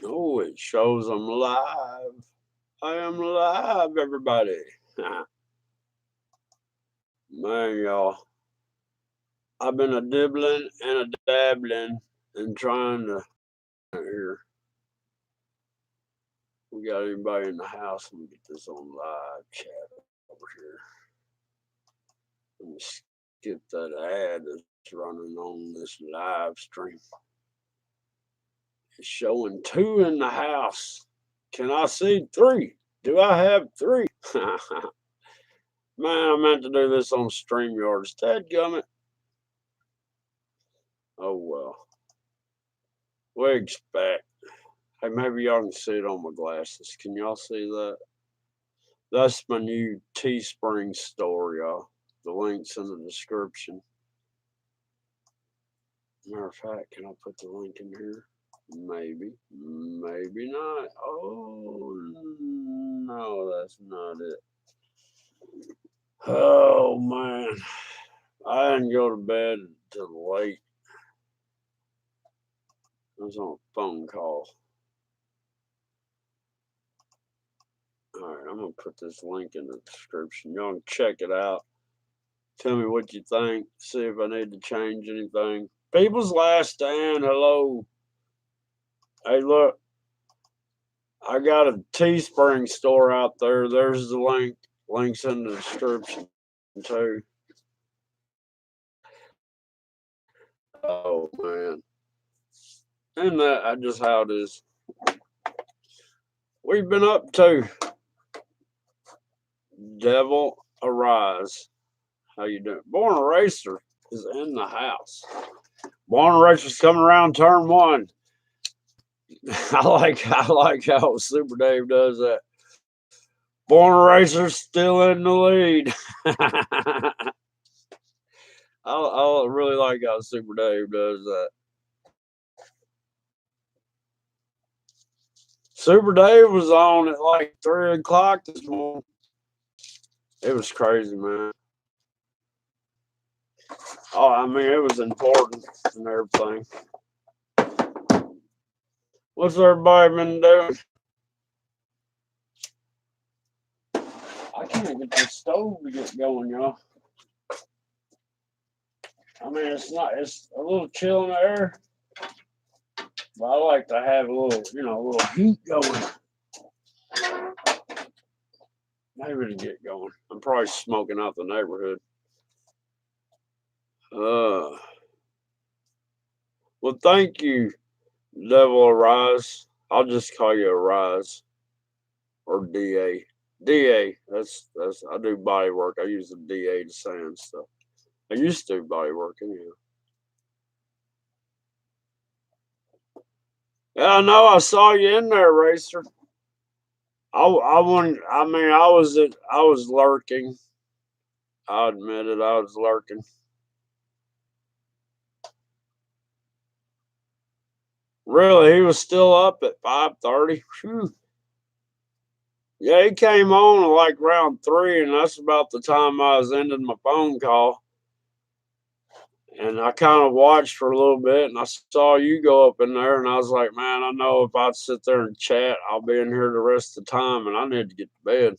Oh, it shows I'm live. I am live, everybody. Man, y'all, I've been a dibbling and a dabbling and trying to here. We got anybody in the house? Let me get this on live chat over here. Let me skip that ad that's running on this live stream. It's showing two in the house. Can I see three? Do I have three? Man, I meant to do this on StreamYards. Dadgummit. Oh well. We expect. Hey, maybe y'all can see it on my glasses. Can y'all see that? That's my new Teespring store, y'all. The link's in the description. Matter of fact, can I put the link in here? Maybe. Maybe not. Oh, no, that's not it. Oh, man. I didn't go to bed till late. I was on a phone call. All right, I'm going to put this link in the description. Y'all can check it out. Tell me what you think. See if I need to change anything. People's Last Stand, hello. Hey, look. I got a Teespring store out there. There's the link. Link's in the description, too. Oh, man. And that just how it is. We've been up to Devil Arise. How you doing? Born Racer is in the house. Born Racer's coming around turn one. I like how Super Dave does that. Born Racer's still in the lead. I really like how Super Dave does that. Super Dave was on at like 3 o'clock this morning. It was crazy, man. Oh, I mean, it was important and everything. What's everybody been doing? I can't get this stove to get going, y'all. I mean, it's a little chill in the air, but I like to have a little heat going. Maybe to get going. I'm probably smoking out the neighborhood. Well, thank you, Devil Arise. I'll just call you Arise or DA. DA. That's. I do body work. I use the DA to sand stuff. I used to do body work anyhow. Yeah, I know. I saw you in there, Racer. I wanted. I mean, I was lurking. I admit it. I was lurking. Really, he was still up at 5:30. Yeah, he came on like round three, and that's about the time I was ending my phone call. And I kind of watched for a little bit, and I saw you go up in there, and I was like, man, I know if I sit there and chat, I'll be in here the rest of the time, and I need to get to bed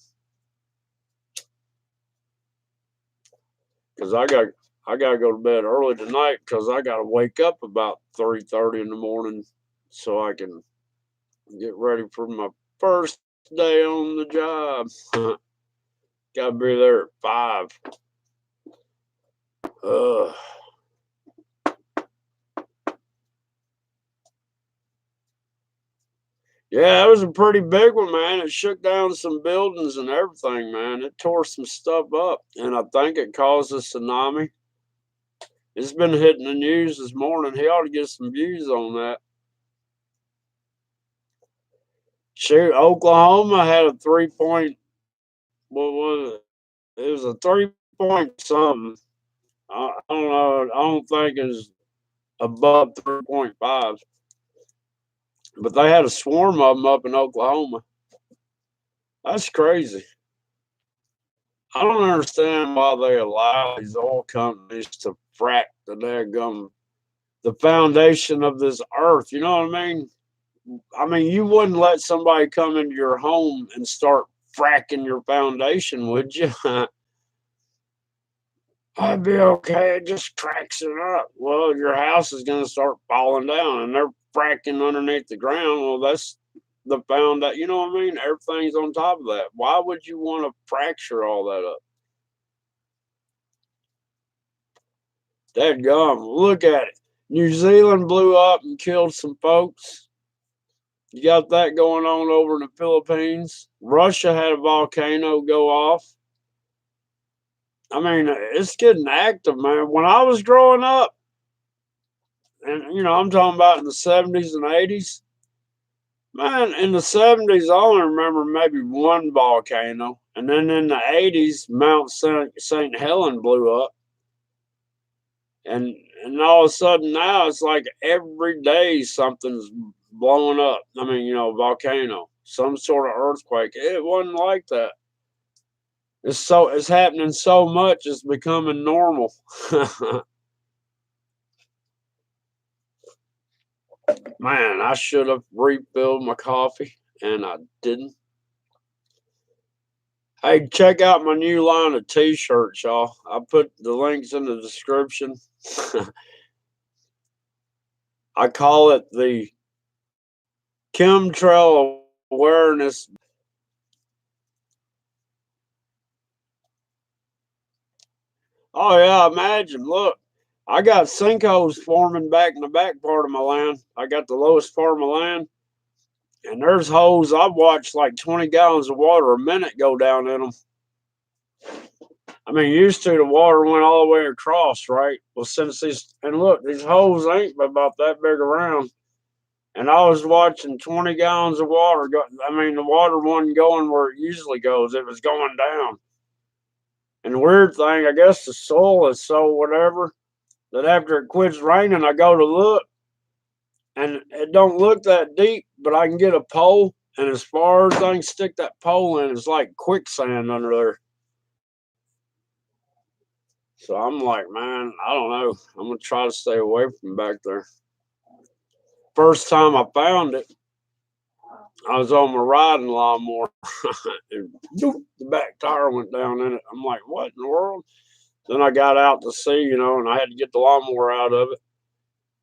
because I got to go to bed early tonight because I got to wake up about 3:30 in the morning so I can get ready for my first day on the job. Got to be there at 5. Ugh. Yeah, it was a pretty big one, man. It shook down some buildings and everything, man. It tore some stuff up, and I think it caused a tsunami. It's been hitting the news this morning. He ought to get some views on that. Shoot, Oklahoma had a 3 point. What was it? It was a 3 point something. I don't know. I don't think it's above 3.5. But they had a swarm of them up in Oklahoma. That's crazy. I don't understand why they allow these oil companies to frack the foundation of this earth. You know what I mean? I mean, you wouldn't let somebody come into your home and start fracking your foundation, would you? I'd be okay. It just cracks it up. Well, your house is going to start falling down, and they're fracking underneath the ground. Well, that's the found that, you know what I mean? Everything's on top of that. Why would you want to fracture all that up? Dadgum, look at it. New Zealand blew up and killed some folks. You got that going on over in the Philippines. Russia had a volcano go off. I mean, it's getting active, man. When I was growing up, and I'm talking about in the 70s and 80s, man, in the 70s, I only remember maybe one volcano. And then in the 80s, Mount St. Helen blew up. And all of a sudden now it's like every day something's blowing up. I mean, volcano, some sort of earthquake. It wasn't like that. It's happening so much, it's becoming normal. Man, I should have refilled my coffee and I didn't. Hey, check out my new line of t-shirts, y'all. I put the links in the description. I call it the chemtrail awareness. Oh yeah, imagine. Look, I got sinkholes forming back in the back part of my land. I got the lowest part of my land, and there's holes. I've watched like 20 gallons of water a minute go down in them. I mean, used to the water went all the way across, right? Well, since these holes ain't but about that big around, and I was watching 20 gallons of water go. I mean, the water wasn't going where it usually goes; it was going down. And the weird thing, I guess, the soil is so whatever that after it quits raining, I go to look, and it don't look that deep, but I can get a pole, and as far as I can stick that pole in, it's like quicksand under there. So I'm like, man, I don't know. I'm gonna try to stay away from back there. First time I found it, I was on my riding lawnmower, and doop, the back tire went down in it. I'm like, what in the world? Then I got out to see, and I had to get the lawnmower out of it.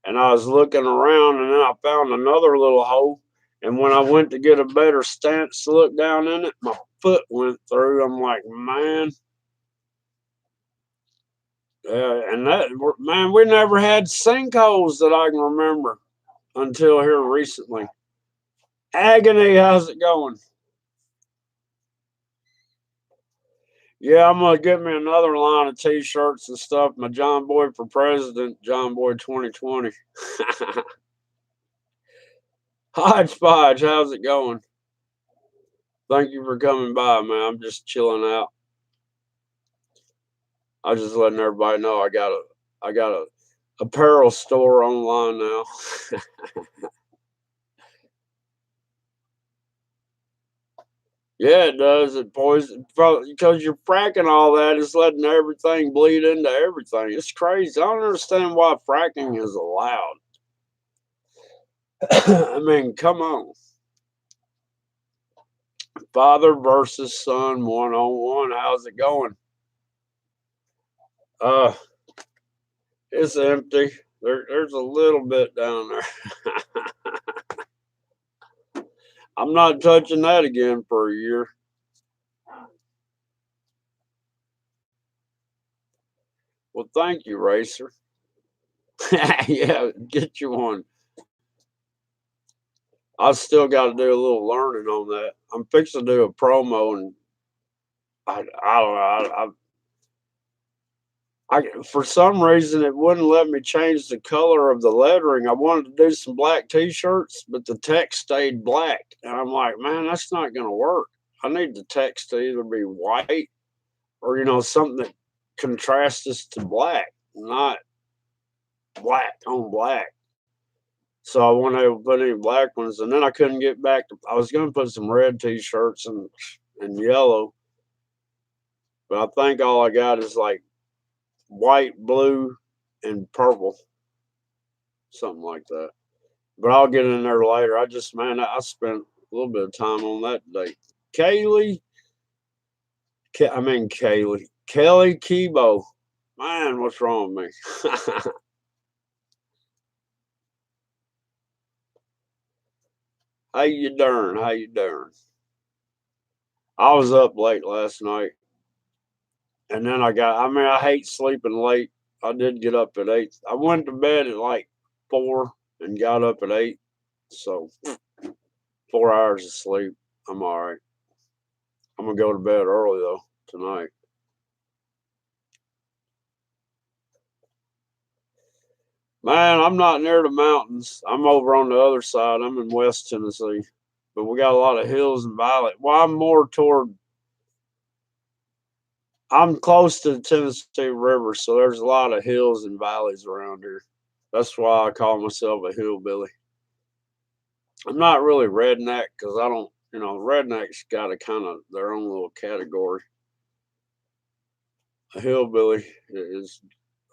And I was looking around, and then I found another little hole. And when I went to get a better stance to look down in it, my foot went through. I'm like, man, and man, we never had sinkholes that I can remember until here recently. Agony, how's it going? Yeah, I'm gonna get me another line of t-shirts and stuff. My John Boy for President, John Boy 2020. Hodgepodge, how's it going? Thank you for coming by, man. I'm just chilling out. I was just letting everybody know I got a apparel store online now. Yeah, it does. It poison because you're fracking all that. It's letting everything bleed into everything. It's crazy. I don't understand why fracking is allowed. I mean, come on. Father versus son, one on one. How's it going? Uh, it's empty. There's a little bit down there. I'm not touching that again for a year. Well, thank you, Racer. Yeah, get you one. I still got to do a little learning on that. I'm fixing to do a promo, and I don't know. For some reason it wouldn't let me change the color of the lettering. I wanted to do some black T-shirts, but the text stayed black, and I'm like, man, that's not going to work. I need the text to either be white or something that contrasts to black, not black on black. So I wasn't able to put any black ones, and then I couldn't get back to. I was going to put some red T-shirts and yellow, but I think all I got is like white, blue, and purple, something like that. But I'll get in there later. Man, I spent a little bit of time on that today. Kaylee, Kelly Kebo. Man, what's wrong with me? How you doing? How you doing? I was up late last night, and then I hate sleeping late. I did get up at 8. I went to bed at like 4 and got up at 8. So 4 hours of sleep. I'm all right. I'm gonna go to bed early though tonight. Man, I'm not near the mountains. I'm over on the other side. I'm in West Tennessee, but we got a lot of hills and valleys. Well, I'm close to the Tennessee River, so there's a lot of hills and valleys around here. That's why I call myself a hillbilly. I'm not really redneck because I don't, rednecks got a kind of their own little category. A hillbilly is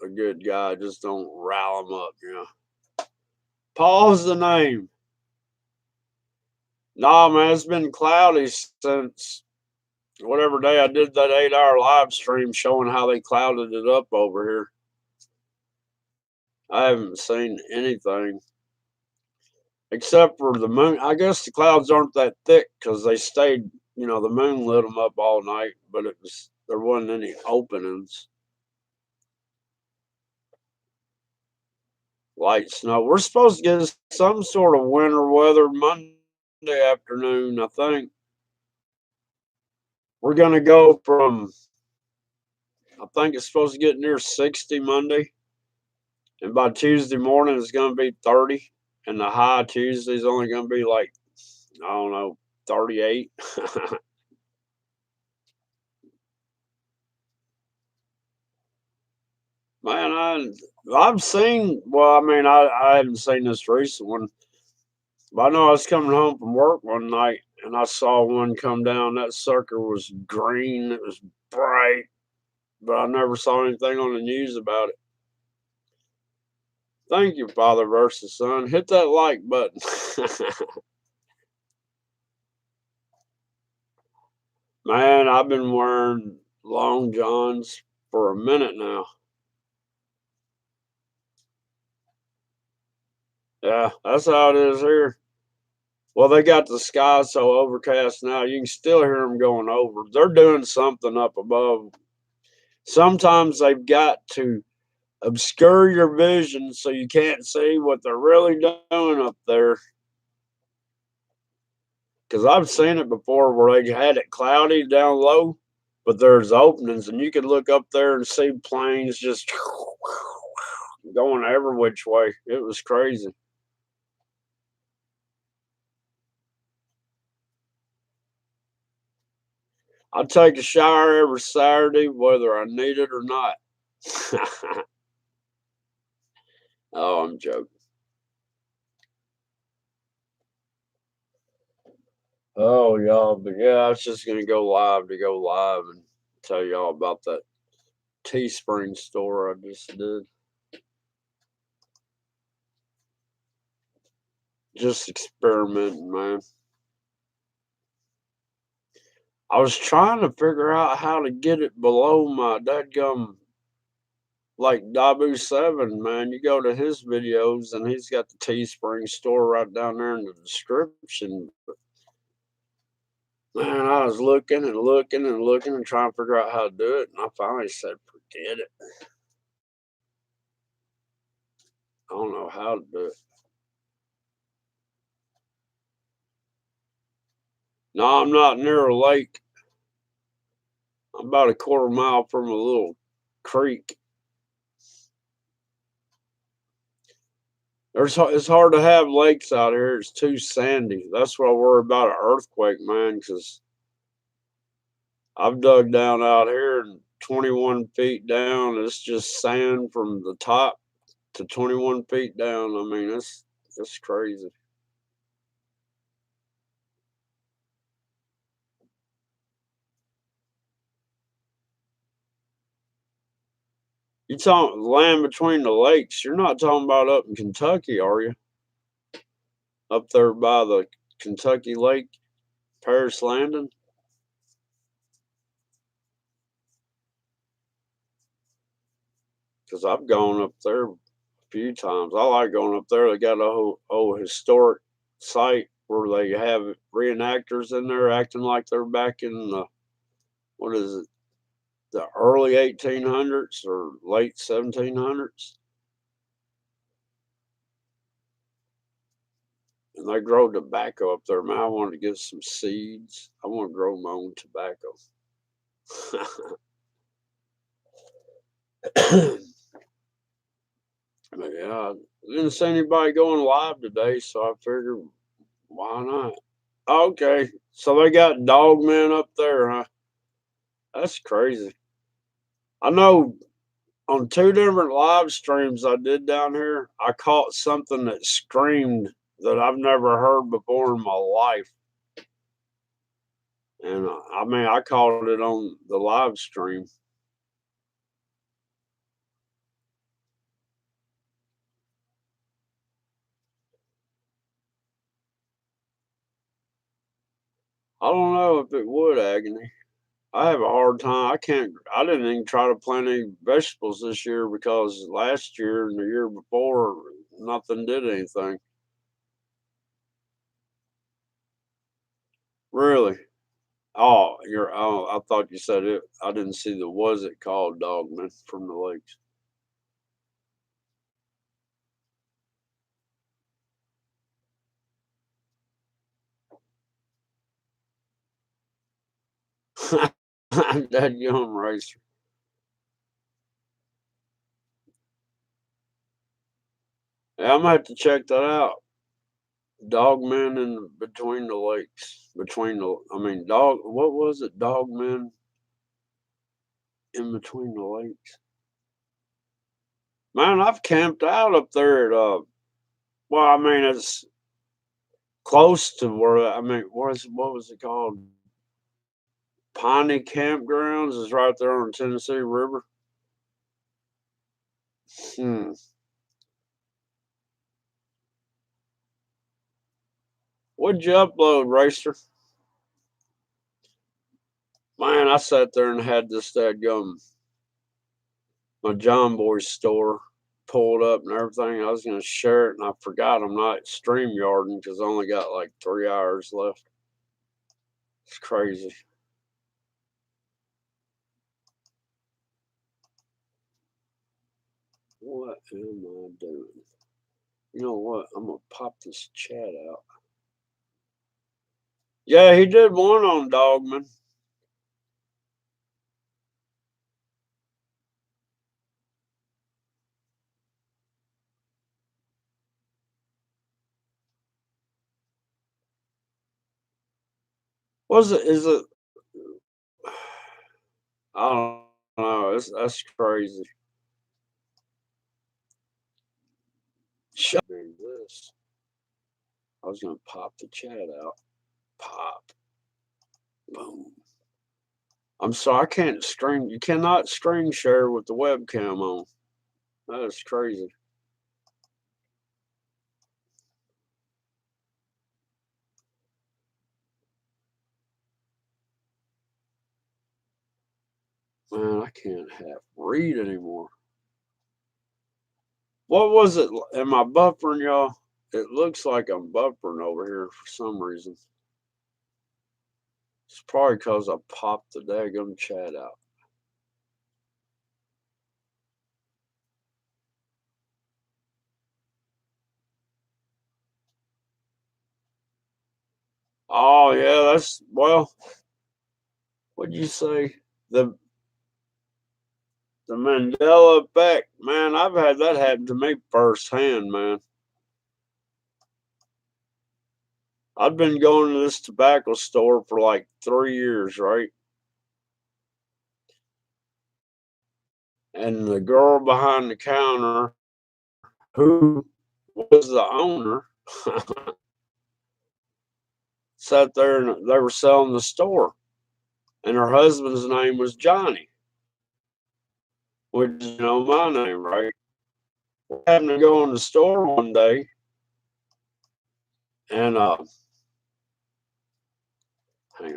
a good guy, just don't rile them up. Paul's the name. Nah, man, it's been cloudy since whatever day I did that 8 hour live stream showing how they clouded it up over here. I haven't seen anything except for the moon. I guess the clouds aren't that thick because they stayed, the moon lit them up all night, but there wasn't any openings. Light snow. We're supposed to get some sort of winter weather Monday afternoon, I think. We're going to go from, I think it's supposed to get near 60 Monday. And by Tuesday morning, it's going to be 30. And the high Tuesday is only going to be like, I don't know, 38. Man, I've seen, well, I mean, I haven't seen this recent one, but I know I was coming home from work one night and I saw one come down. That sucker was green. It was bright, but I never saw anything on the news about it. Thank you, Father versus Son. Hit that like button. Man, I've been wearing long johns for a minute now. Yeah, that's how it is here. Well, they got the sky so overcast now, you can still hear them going over. They're doing something up above. Sometimes they've got to obscure your vision so you can't see what they're really doing up there. Because I've seen it before where they had it cloudy down low, but there's openings and you could look up there and see planes just going every which way. It was crazy. I take a shower every Saturday, whether I need it or not. Oh, I'm joking. Oh, y'all, but yeah, I was just gonna go live and tell y'all about that Teespring store I just did. Just experimenting, man. I was trying to figure out how to get it below my dadgum like Dabu 7, man. You go to his videos and he's got the Teespring store right down there in the description. Man, I was looking and looking and looking and trying to figure out how to do it, and I finally said, forget it. I don't know how to do it. No, I'm not near a lake. I'm about a quarter mile from a little creek. It's hard to have lakes out here. It's too sandy. That's what I worry about an earthquake, man, because I've dug down out here and 21 feet down. It's just sand from the top to 21 feet down. I mean, it's crazy. You talking land between the lakes? You're not talking about up in Kentucky, are you? up there by the Kentucky Lake, Paris Landing? Because I've gone up there a few times. I like going up there. They got a whole old historic site where they have reenactors in there acting like they're back in the, what is it, the early 1800s or late 1700s. And they grow tobacco up there. Man, I wanted to get some seeds. I want to grow my own tobacco. But yeah, I didn't see anybody going live today, so I figured why not? Okay, so they got dogmen up there, huh? That's crazy. I know on two different live streams I did down here, I caught something that screamed that I've never heard before in my life. And I mean, I caught it on the live stream. I don't know if it would, Agony. I have a hard time. I didn't even try to plant any vegetables this year because last year and the year before, nothing did anything. Really? Oh, I thought you said it. I didn't see the was it called dogman from the lakes. That young racer. Yeah, I'm gonna have to check that out. Dogman in between the lakes. I mean, what was it? Dogman in between the lakes. Man, I've camped out up there at, well, I mean, it's close to where, I mean, what was it called? Piney Campgrounds is right there on the Tennessee River. Hmm. What'd you upload, Racer? Man, I sat there and had this dadgum my John Boy's store pulled up and everything. I was gonna share it and I forgot I'm not StreamYarding because I only got like 3 hours left. It's crazy. What am I doing? You know what? I'm gonna pop this chat out. Yeah, he did one on Dogman. Was it? Is it? I don't know. That's crazy. Shut this. I was gonna pop the chat out. Pop. Boom. I'm sorry, I can't stream. You cannot screen share with the webcam on. That is crazy. Man, I can't half read anymore. What was it? Am I buffering, y'all? It looks like I'm buffering over here for some reason. It's probably because I popped the daggum chat out. Oh yeah, that's well. What'd you say? The the Mandela effect, man. I've had that happen to me firsthand, man. I've been going to this tobacco store for like 3 years, right? And the girl behind the counter, who was the owner, sat there and they were selling the store. And her husband's name was Johnny, which is, my name, right? I happened to go in the store one day And hang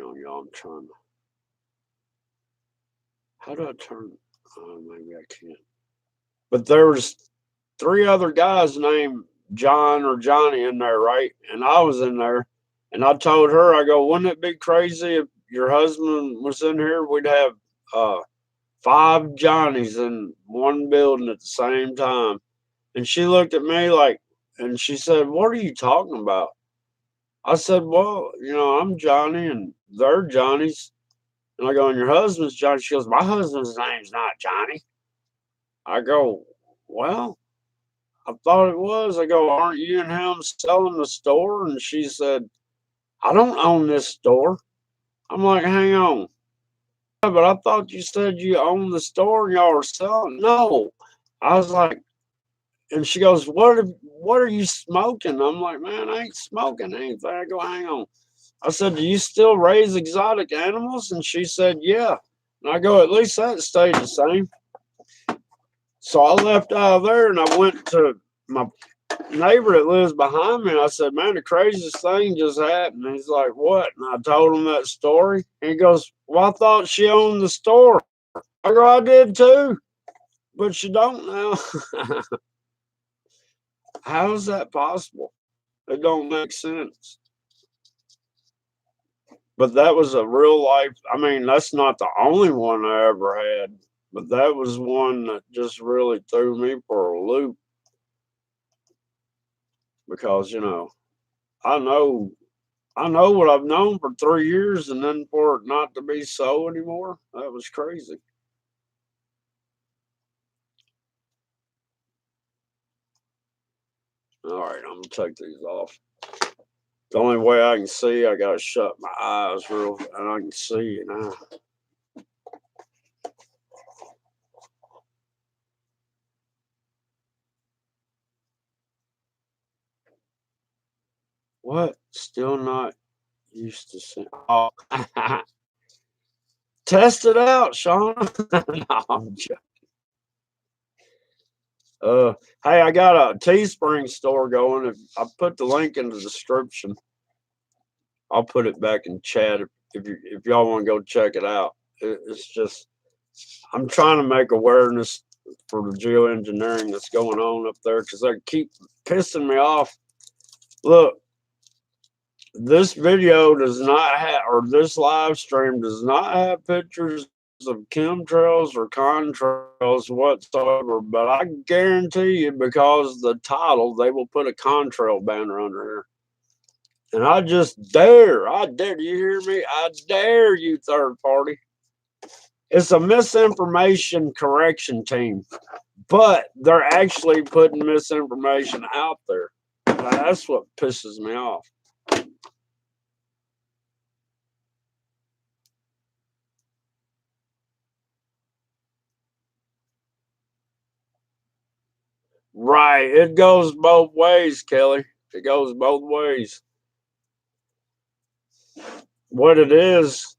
on, y'all. I'm trying to. How do I turn? Maybe I can't. But there was three other guys named John or Johnny in there, right? And I was in there, and I told her, I go, wouldn't it be crazy if your husband was in here? We'd have uh, five Johnnies in one building at the same time. And she looked at me like, and she said, "What are you talking about?" I said, "Well, I'm Johnny, and they're Johnny's." And I go, "And your husband's Johnny?" She goes, "My husband's name's not Johnny." I go, "Well, I thought it was." I go, "Aren't you and him selling the store?" And she said, "I don't own this store." I'm like, "Hang on. Yeah, but I thought you said you own the store and y'all are selling." No. I was like, and she goes, what are you smoking?" I'm like, "Man, I ain't smoking anything." I go, "Hang on." I said, "Do you still raise exotic animals?" And she said, "Yeah." And I go, "At least that stayed the same." So I left out of there and I went to my neighbor that lives behind me. And I said, "Man, the craziest thing just happened." And he's like, "What?" And I told him that story. And he goes, "Well, I thought she owned the store." I go, "I did too, but she don't now." How is that possible? It don't make sense. But that was a real life. I mean, that's not the only one I ever had, but that was one that just really threw me for a loop because, I know I know what I've known for 3 years, and then for it not to be so anymore, that was crazy. All right, I'm gonna take these off. The only way I can see, I gotta shut my eyes real, and I can see now. What? Still not used to see. Oh, test it out, Shauna. No, I'm joking. Hey, I got a Teespring store going. If I put the link in the description, I'll put it back in chat if y'all want to go check it out. It's just I'm trying to make awareness for the geoengineering that's going on up there because they keep pissing me off. Look, this video does not have, or this live stream does not have pictures of chemtrails or contrails whatsoever, but I guarantee you, because the title, they will put a contrail banner under here. And I dare, do you hear me? I dare you, third party. It's a misinformation correction team, but they're actually putting misinformation out there. That's what pisses me off. Right. It goes both ways, Kelly. It goes both ways. What it is,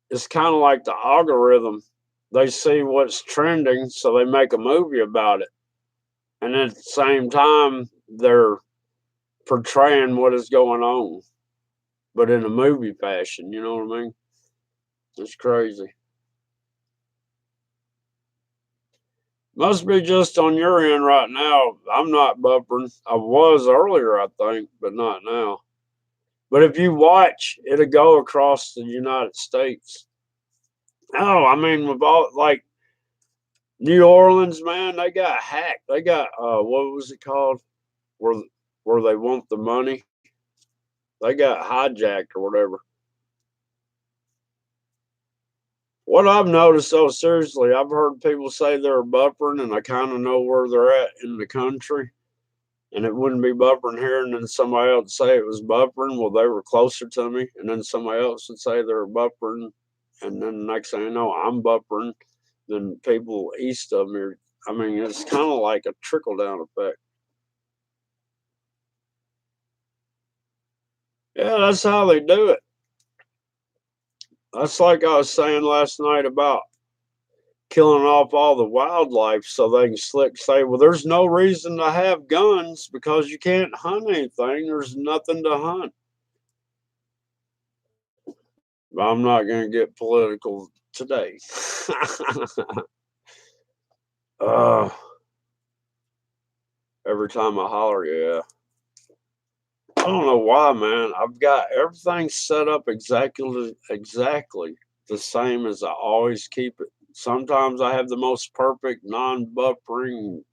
it's kind of like the algorithm. They see what's trending, so they make a movie about it. And at the same time, they're portraying what is going on, but in a movie fashion. You know what I mean? It's crazy. Must be just on your end right now. I'm not buffering. I was earlier, I think, but not now. But if you watch, it'll go across the United States. Oh, I mean, with all like New Orleans, man, they got hacked. They got what was it called? Where where they want the money? They got hijacked or whatever. What I've noticed, though, seriously, I've heard people say they're buffering, and I kind of know where they're at in the country, and it wouldn't be buffering here, and then somebody else say it was buffering. Well, they were closer to me, and then somebody else would say they were buffering, and then the next thing you know, I'm buffering. Then people east of me, I mean, it's kind of like a trickle down effect. Yeah, that's how they do it. That's like I was saying last night about killing off all the wildlife so they can slick say, well, there's no reason to have guns because you can't hunt anything. There's nothing to hunt. But I'm not going to get political today. uh, every time I holler, yeah. I don't know why, man. I've got everything set up exactly the same as I always keep it. Sometimes I have the most perfect non-buffering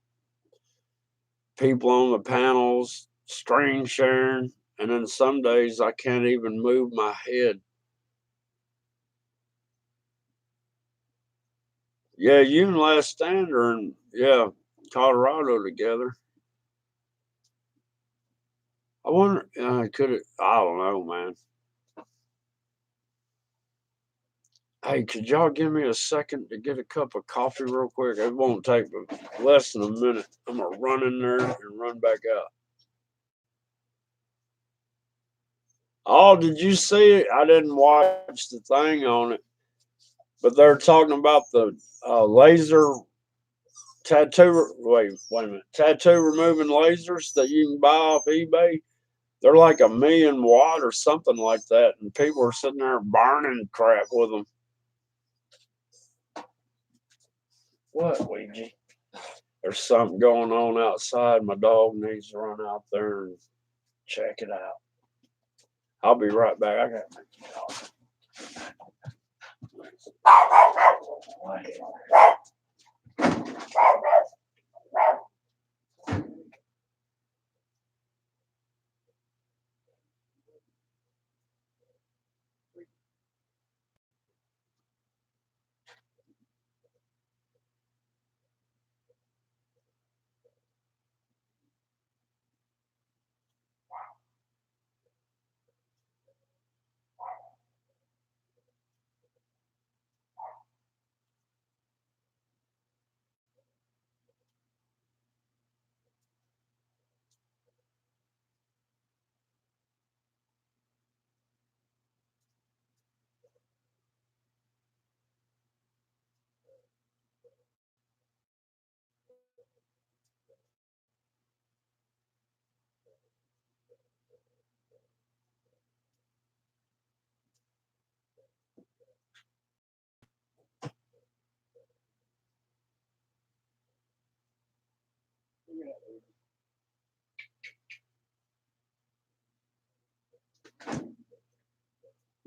people on the panels, screen sharing, and then some days I can't even move my head. Yeah, you and Last Stand are in, yeah, Colorado together. I wonder, could it? I don't know, man. Hey, could y'all give me a second to get a cup of coffee real quick? It won't take but less than a minute. I'm gonna run in there and run back out. Oh, did you see it? I didn't watch the thing on it, but they're talking about the laser tattoo. Wait a minute. Tattoo removing lasers that you can buy off eBay. They're like 1,000,000 watt or something like that, and people are sitting there burning crap with them. What, Ouija? There's something going on outside. My dog needs to run out there and check it out. I'll be right back. I got to make coffee.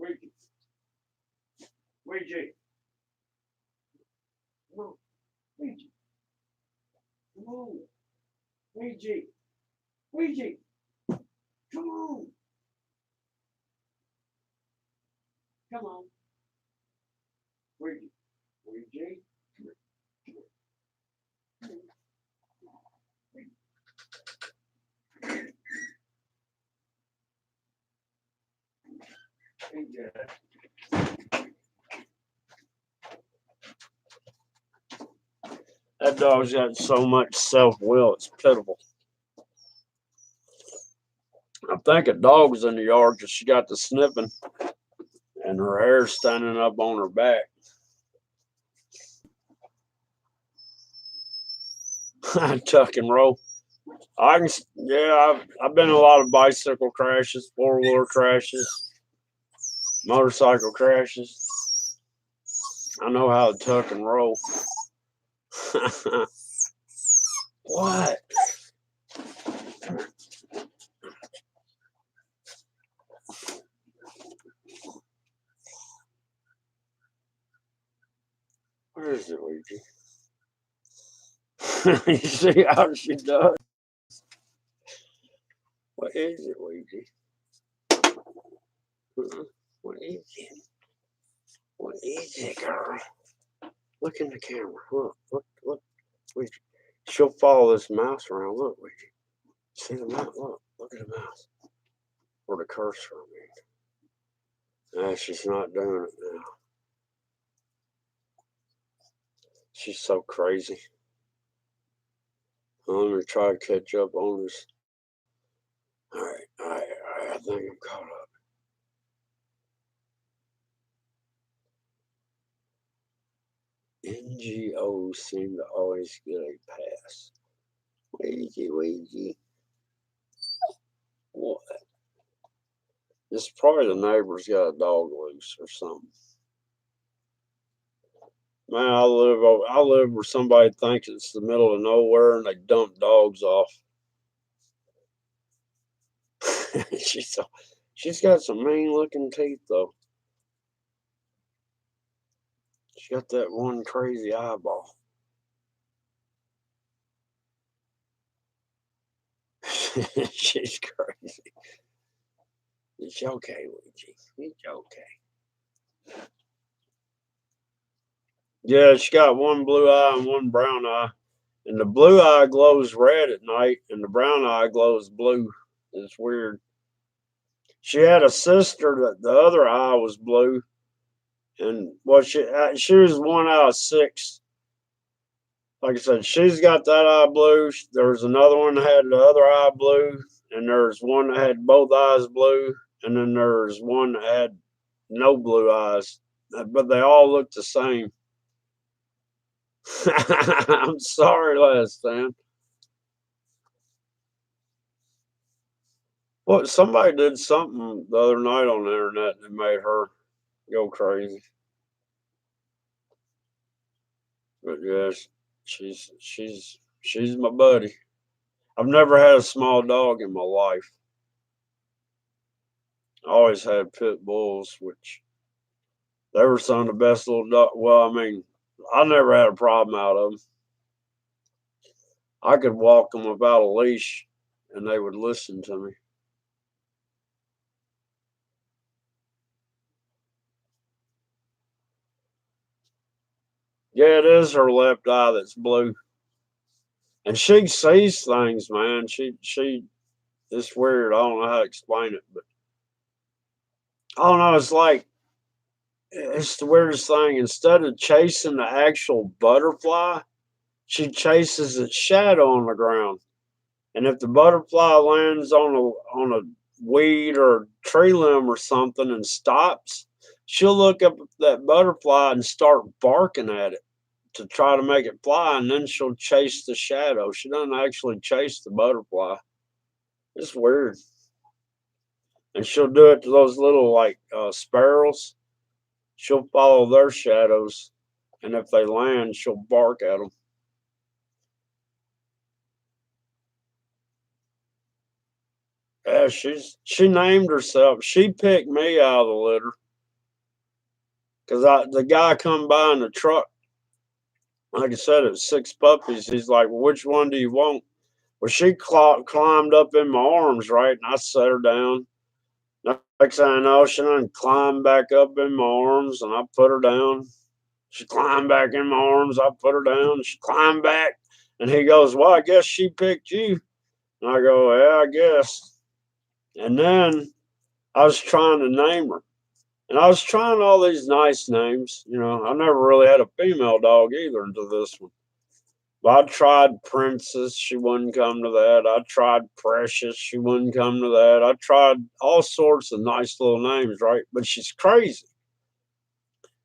Ouija, Ouija, come on, Ouija, come on, Ouija, Ouija, come on, come on, Ouija, Ouija, Ouija. That dog's got so much self will, it's pitiful. I think a dog's in the yard because she got the sniffing and her hair's standing up on her back. Tuck and roll. I can, yeah, I've been in a lot of bicycle crashes, four-wheeler crashes, motorcycle crashes. I know how to tuck and roll. What? Where is it, Ouija? You see how she does? What is it, Ouija? What is it? What is it, girl? Look in the camera. Look. Ouija. She'll follow this mouse around. Look, Ouija. See the mouse? Look at the mouse. Or the cursor, I mean. Nah, she's not doing it now. She's so crazy. I'm gonna try to catch up on this. All right. I think I'm caught up. In NGOs seem to always get a pass. Ouija. What? It's probably the neighbor's got a dog loose or something. Man, I live where somebody thinks it's the middle of nowhere and they dump dogs off. she's she's got some mean looking teeth though. She got that one crazy eyeball. She's crazy. It's okay, Luigi. It's okay. Yeah, she got one blue eye and one brown eye. And the blue eye glows red at night, and the brown eye glows blue. It's weird. She had a sister that the other eye was blue, and well, she was one out of six. Like I said, she's got that eye blue. There's another one that had the other eye blue, and there's one that had both eyes blue, and then there's one that had no blue eyes, but they all look the same. I'm sorry, last time. Well, somebody did something the other night on the internet that made her go crazy. But yes, she's my buddy. I've never had a small dog in my life. I always had pit bulls, which they were some of the best little dog. Well, I mean, I never had a problem out of them. I could walk them without a leash, and they would listen to me. Yeah, it is her left eye that's blue, and she sees things, man. She it's weird. I don't know how to explain it, but I don't know. It's like it's the weirdest thing. Instead of chasing the actual butterfly, she chases its shadow on the ground. And if the butterfly lands on a weed or tree limb or something and stops, she'll look up at that butterfly and start barking at it to try to make it fly, and then she'll chase the shadow. She doesn't actually chase the butterfly. It's weird. And she'll do it to those little like sparrows. She'll follow their shadows, and if they land, she'll bark at them. Yeah, she named herself. She picked me out of the litter because the guy come by in the truck. Like I said, it was six puppies. He's like, well, "Which one do you want?" Well, she climbed up in my arms, right, and I set her down. Next thing I know, she done climbed back up in my arms, and I put her down. She climbed back in my arms. I put her down. She climbed back, and he goes, "Well, I guess she picked you." And I go, "Yeah, I guess." And then I was trying to name her. And I was trying all these nice names. I never really had a female dog either until this one. But I tried Princess, she wouldn't come to that. I tried Precious, she wouldn't come to that. I tried all sorts of nice little names, right? But she's crazy.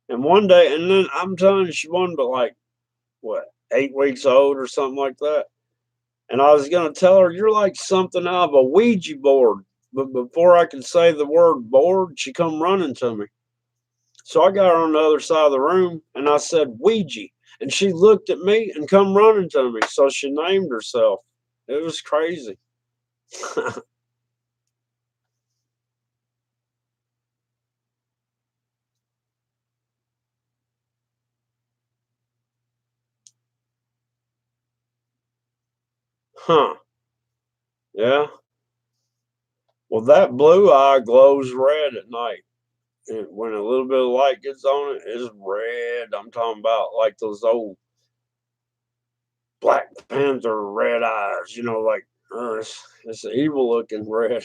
And one day, and then I'm telling you, she wasn't but like, what, 8 weeks old or something like that. And I was going to tell her, "You're like something out of a Ouija board." But before I could say the word board, she come running to me. So I got her on the other side of the room and I said, "Ouija." And she looked at me and come running to me. So she named herself. It was crazy. Huh. Yeah. Well, that blue eye glows red at night. And when a little bit of light gets on it, it's red. I'm talking about like those old Black Panther red eyes, like it's evil looking red.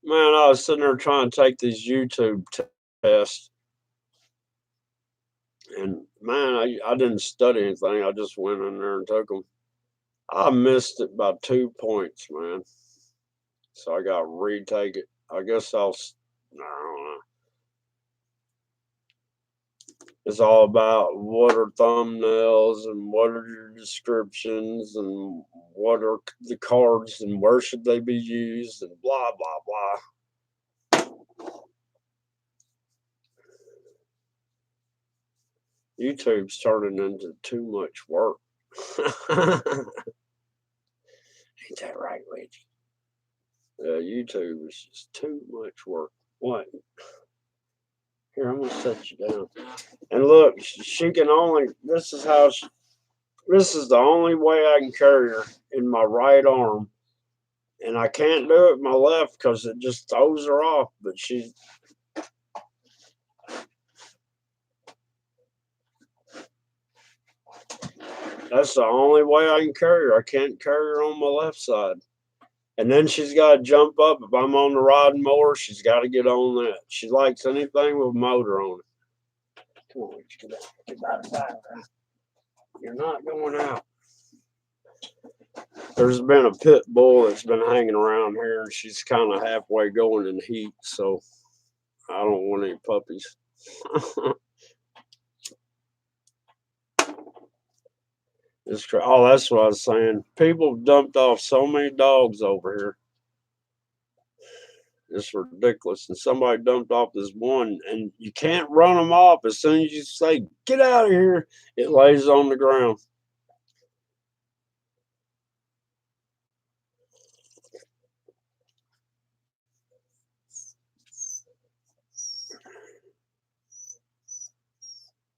Man, I was sitting there trying to take these YouTube tests, and man, I didn't study anything. I just went in there and took them. I missed it by 2 points, man. So I got to retake it. I guess I'll I don't know. It's all about what are thumbnails and what are your descriptions and what are the cards and where should they be used and blah blah blah. YouTube's turning into too much work. Ain't that right, Reggie? YouTube is just too much work. What? Here, I'm gonna set you down. And look, she can only. This is how. This is the only way I can carry her in my right arm, and I can't do it with my left because it just throws her off. But she's. That's the only way I can carry her. I can't carry her on my left side. And then she's got to jump up. If I'm on the riding mower, she's got to get on that. She likes anything with a motor on it. Come on, get out. Get out of that. You're not going out. There's been a pit bull that's been hanging around here, and she's kind of halfway going in heat, so I don't want any puppies. Oh, that's what I was saying. People dumped off so many dogs over here. It's ridiculous. And somebody dumped off this one, and you can't run them off. As soon as you say, get out of here, it lays on the ground.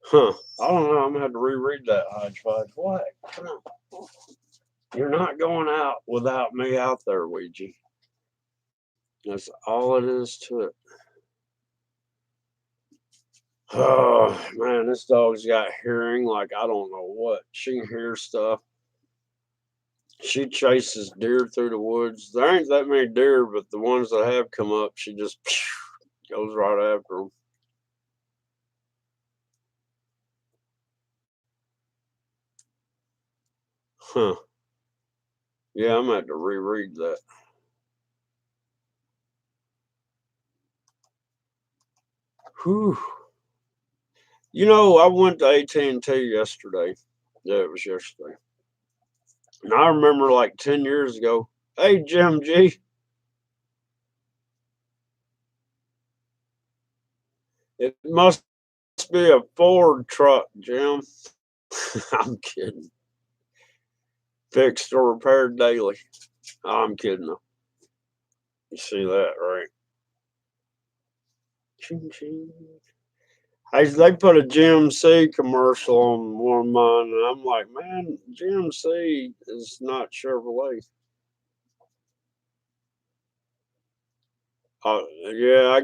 Huh. I don't know. I'm going to have to reread that, Hodgepodge. What? Come on. You're not going out without me out there, Ouija. That's all it is to it. Oh, man, this dog's got hearing like I don't know what. She can hear stuff. She chases deer through the woods. There ain't that many deer, but the ones that have come up, she just goes right after them. Huh. Yeah, I'm going to have to reread that. Whew. You know, I went to AT&T yesterday. Yeah, it was yesterday. And I remember like 10 years ago, hey, Jim G. It must be a Ford truck, Jim. I'm kidding. Fixed or repaired daily. I'm kidding. You see that, right? Ching, ching. They put a GMC commercial on one of mine, and I'm like, man, GMC is not Chevrolet. Yeah,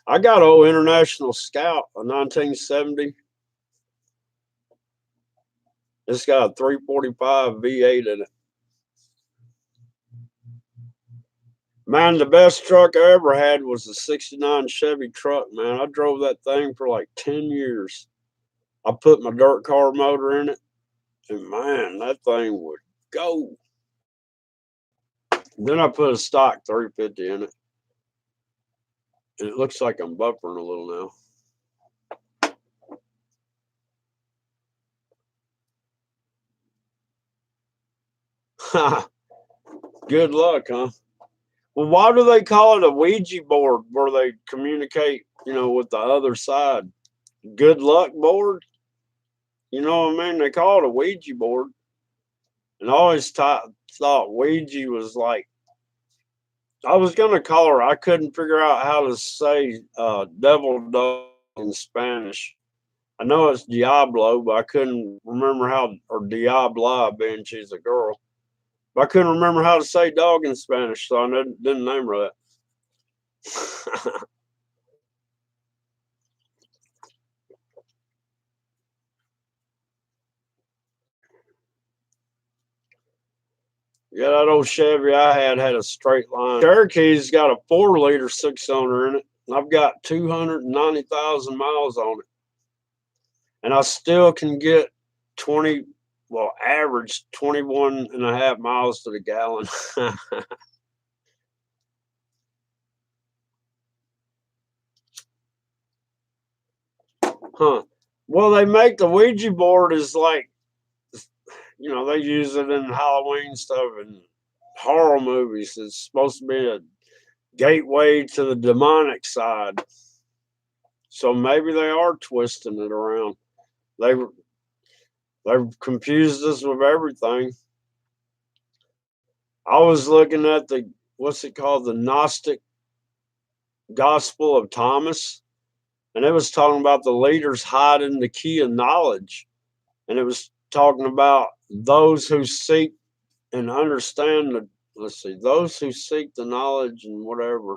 I got old International Scout, a 1970. It's got a 345 V8 in it. Man, the best truck I ever had was a 69 Chevy truck, man. I drove that thing for like 10 years. I put my dirt car motor in it, and man, that thing would go. Then I put a stock 350 in it, and it looks like I'm buffering a little now. Good luck, huh? Well, why do they call it a Ouija board where they communicate, with the other side? Good luck board? You know what I mean? They call it a Ouija board. And I always thought Ouija was like, I was going to call her. I couldn't figure out how to say devil dog in Spanish. I know it's Diablo, but I couldn't remember how, or Diabla, being she's a girl. But I couldn't remember how to say dog in Spanish, so I didn't name her that. Yeah, that old Chevy I had a straight line. Cherokee's got a 4-liter 6-cylinder in it. I've got 290,000 miles on it. And I still can get 20, well, average 21 and a half miles to the gallon. Huh. Well, they make the Ouija board is like, they use it in Halloween stuff and horror movies. It's supposed to be a gateway to the demonic side. So maybe they are twisting it around. They they've confused us with everything. I was looking at the what's it called, the Gnostic Gospel of Thomas, and it was talking about the leaders hiding the key of knowledge, and it was talking about those who seek and understand the let's see, those who seek the knowledge and whatever,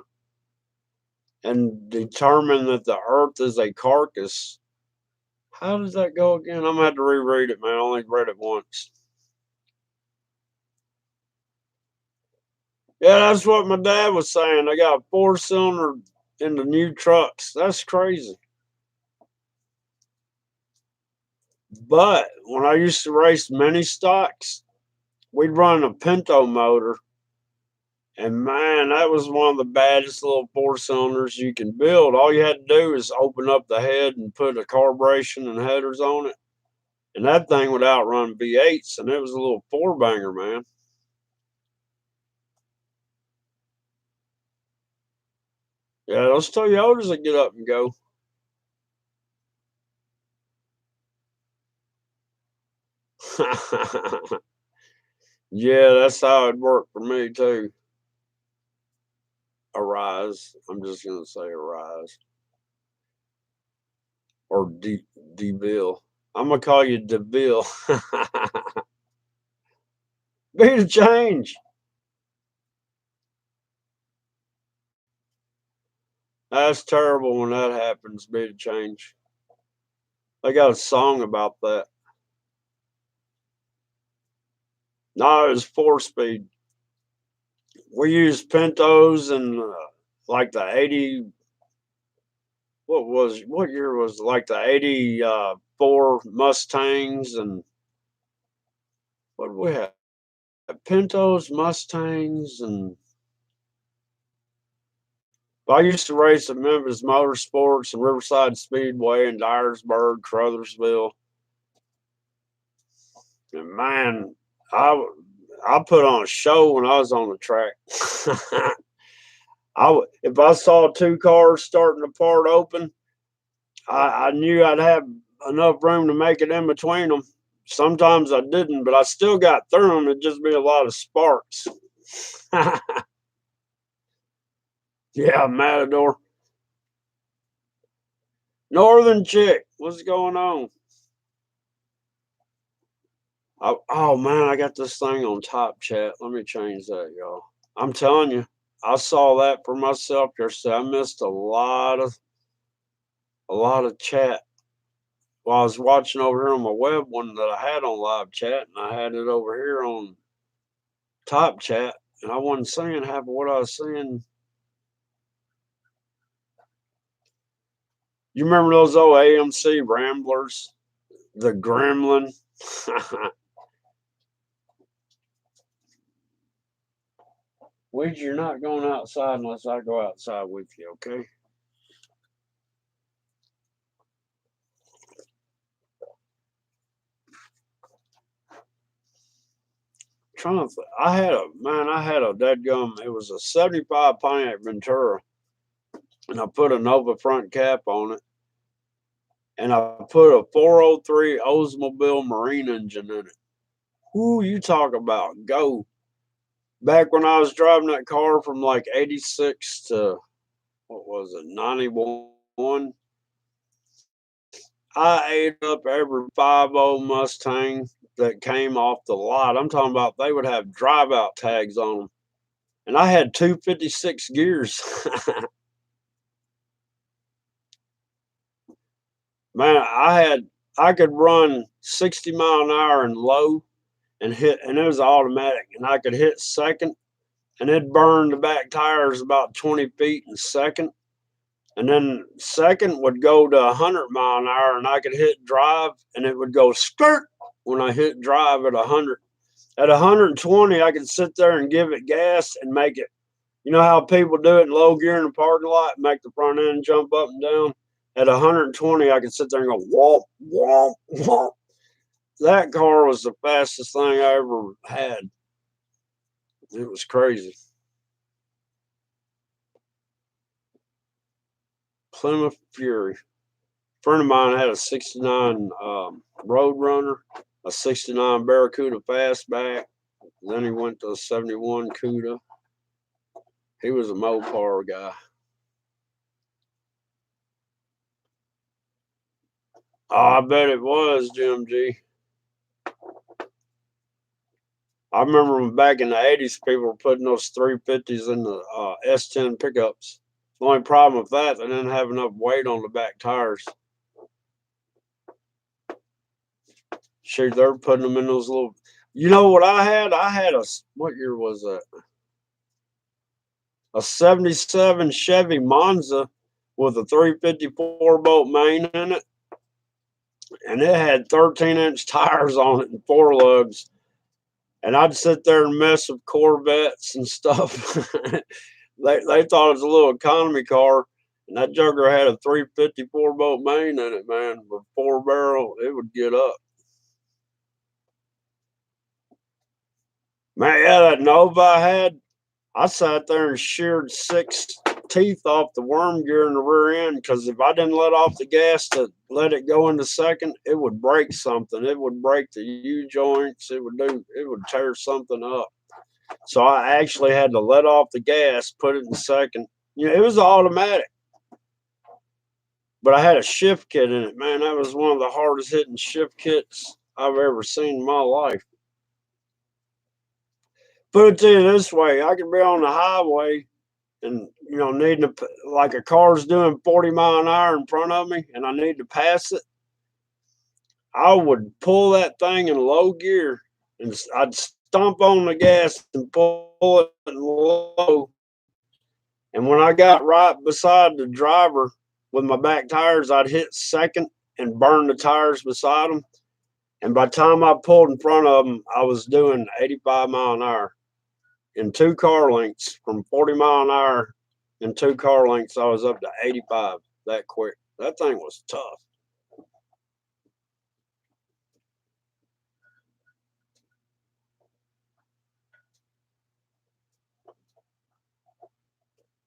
and determine that the earth is a carcass. How does that go again? I'm gonna have to reread it, man. I only read it once. Yeah, that's what my dad was saying. They got a 4-cylinder in the new trucks. That's crazy. But when I used to race mini stocks, we'd run a Pinto motor. And man, that was one of the baddest little 4-cylinders you can build. All you had to do is open up the head and put a carburation and headers on it. And that thing would outrun V8s. And it was a little 4-banger, man. Yeah, those Toyotas that get up and go. Yeah, that's how it worked for me too. Arise. I'm just gonna say arise. Or DeVille. I'm gonna call you DeVille. Be the change. That's terrible when that happens, be the change. They got a song about that. No, it was 4-speed. We used Pintos and like the 80, what year was it? Like the 84 Mustangs and what did we have? Pintos, Mustangs, and I used to race at Memphis Motorsports and Riverside Speedway and Dyersburg, Crothersville. And man, I I put on a show when I was on the track. If I saw 2 cars starting apart open, I knew I'd have enough room to make it in between them. Sometimes I didn't, but I still got through them. It'd just be a lot of sparks. Yeah, Matador. Northern chick, what's going on? Oh man, I got this thing on top chat. Let me change that, y'all. I'm telling you, I saw that for myself yesterday. I missed a lot of chat while I was watching over here on my web one that I had on live chat, and I had it over here on top chat, and I wasn't seeing half of what I was seeing. You remember those old AMC Ramblers, the Gremlin? Weed, you're not going outside unless I go outside with you, okay? Trying to I had a dead gum. It was a 75 Pontiac Ventura, and I put a Nova front cap on it, and I put a 403 Oldsmobile Marine engine in it. Ooh, you talk about go. Back when I was driving that car from like 86 to, what was it, 91, I ate up every 5.0 Mustang that came off the lot. I'm talking about they would have drive out tags on them. And I had 256 gears. Man, I could run 60 mile an hour in low and hit, and it was automatic, and I could hit second, and it burned the back tires about 20 feet in second, and then second would go to 100 mile an hour, and I could hit drive, and it would go skirt when I hit drive at 100. At 120, I could sit there and give it gas and make it. You know how people do it in low gear in the parking lot, make the front end jump up and down. At 120, I could sit there and go womp womp womp. That car was the fastest thing I ever had. It was crazy. Plymouth Fury. A friend of mine had a '69 Roadrunner, a '69 Barracuda Fastback. Then he went to a '71 Cuda. He was a Mopar guy. Oh, I bet it was, Jim G. I remember when back in the '80s, people were putting those 350s in the S10 pickups. The only problem with that, they didn't have enough weight on the back tires. Shoot, they were putting them in those little. You know what I had? I had a, what year was that? A '77 Chevy Monza with a 354 bolt main in it. And it had 13-inch tires on it and 4 lugs. And I'd sit there and mess with Corvettes and stuff. they thought it was a little economy car. And that jugger had a 354 bolt main in it, man. With 4 barrel, it would get up. Man, yeah, that Nova I had, I sat there and sheared 6 teeth off the worm gear in the rear end because if I didn't let off the gas to let it go into second, it would break something. It would break the U joints. It would tear something up. So I actually had to let off the gas, put it in second. You know, it was automatic, but I had a shift kit in it. Man, that was one of the hardest hitting shift kits I've ever seen in my life. Put it to you this way, I could be on the highway and, you know, needing to, like a car's doing 40 mile an hour in front of me and I need to pass it, I would pull that thing in low gear and I'd stomp on the gas and pull it in low. And when I got right beside the driver with my back tires, I'd hit second and burn the tires beside them. And by the time I pulled in front of them, I was doing 85 mile an hour in 2 car lengths. From 40 mile an hour in 2 car lengths, I was up to 85 that quick. That thing was tough.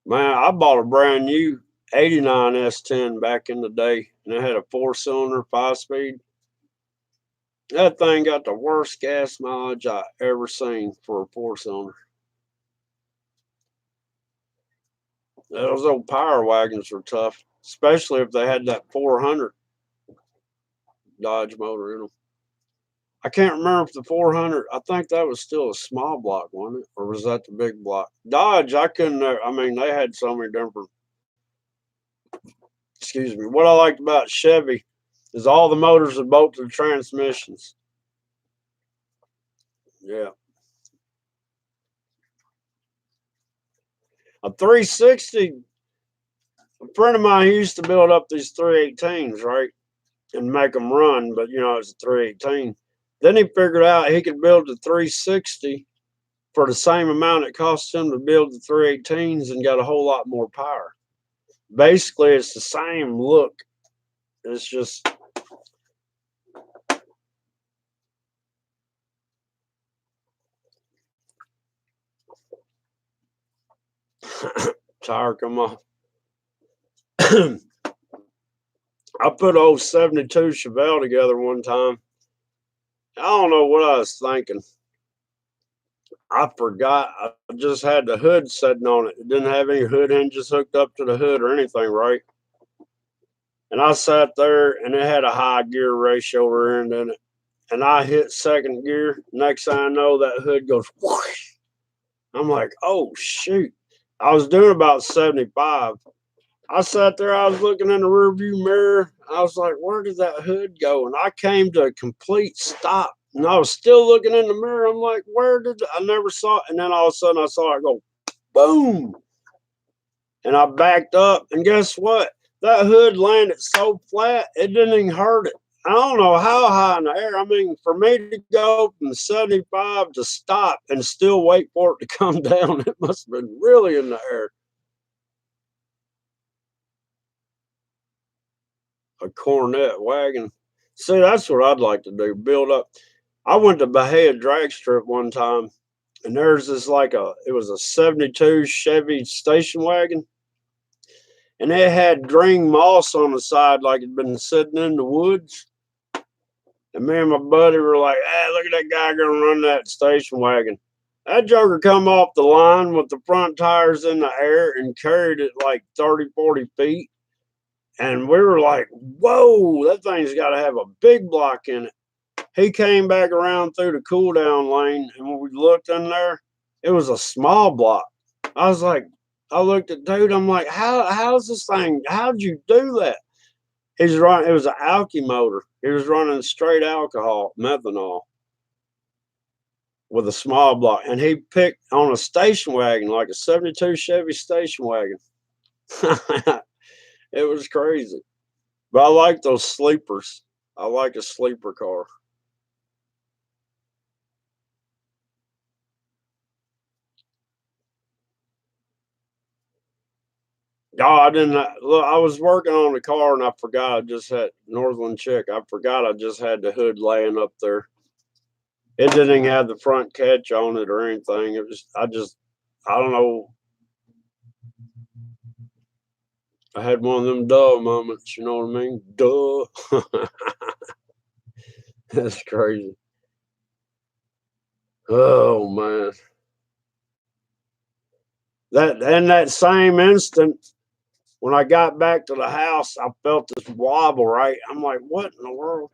Man, I bought a brand new '89 S10 back in the day, and it had a 4-cylinder, 5-speed. That thing got the worst gas mileage I ever seen for a 4-cylinder. Those old power wagons were tough, especially if they had that 400 Dodge motor in them. I can't remember if the 400, I think that was still a small block, wasn't it? Or was that the big block? Dodge, I couldn't, I mean, they had so many different, excuse me. What I liked about Chevy is all the motors are bolted to transmissions. Yeah. A 360, a friend of mine used to build up these 318s, right? And make them run, but you know, it's a 318. Then he figured out he could build the 360 for the same amount it cost him to build the 318s and got a whole lot more power. Basically, it's the same look. It's just tire come off. I put old '72 Chevelle together one time. I don't know what I was thinking. I forgot. I just had the hood sitting on it. It didn't have any hood hinges hooked up to the hood or anything, right? And I sat there and it had a high gear ratio rear end in it. And I hit second gear. Next thing I know, that hood goes whoosh. I'm like, oh shoot. I was doing about 75. I sat there, I was looking in the rearview mirror. I was like, where did that hood go? And I came to a complete stop. And I was still looking in the mirror. I'm like, where did I never saw it? And then all of a sudden I saw it go boom. And I backed up. And guess what? That hood landed so flat, it didn't even hurt it. I don't know how high in the air. I mean, for me to go from 75 to stop and still wait for it to come down, it must have been really in the air. a Cornet wagon. See, that's what I'd like to do. Build up. I went to Bahia Drag Strip one time, and there's this it was a '72 Chevy station wagon, and it had green moss on the side like it'd been sitting in the woods. And me and my buddy were like, "Hey, look at that guy gonna run that station wagon." That joker come off the line with the front tires in the air and carried it like 30, 40 feet. And we were like, whoa, that thing's got to have a big block in it. He came back around through the cool down lane, and when we looked in there, it was a small block. I was like, I looked at dude, I'm like, how's this thing? How'd you do that? He's running, it was an alky motor. He was running straight alcohol, methanol, with a small block. And he picked on a station wagon, like a '72 Chevy station wagon. It was crazy. But I like those sleepers. I like a sleeper car. Oh, I didn't look. I was working on the car and I forgot I just had Northland Chick. I forgot I just had the hood laying up there. It didn't even have the front catch on it or anything. It was I don't know. I had one of them duh moments. You know what I mean? Duh. That's crazy. Oh man. That in that same instant, when I got back to the house, I felt this wobble, right? I'm like, what in the world?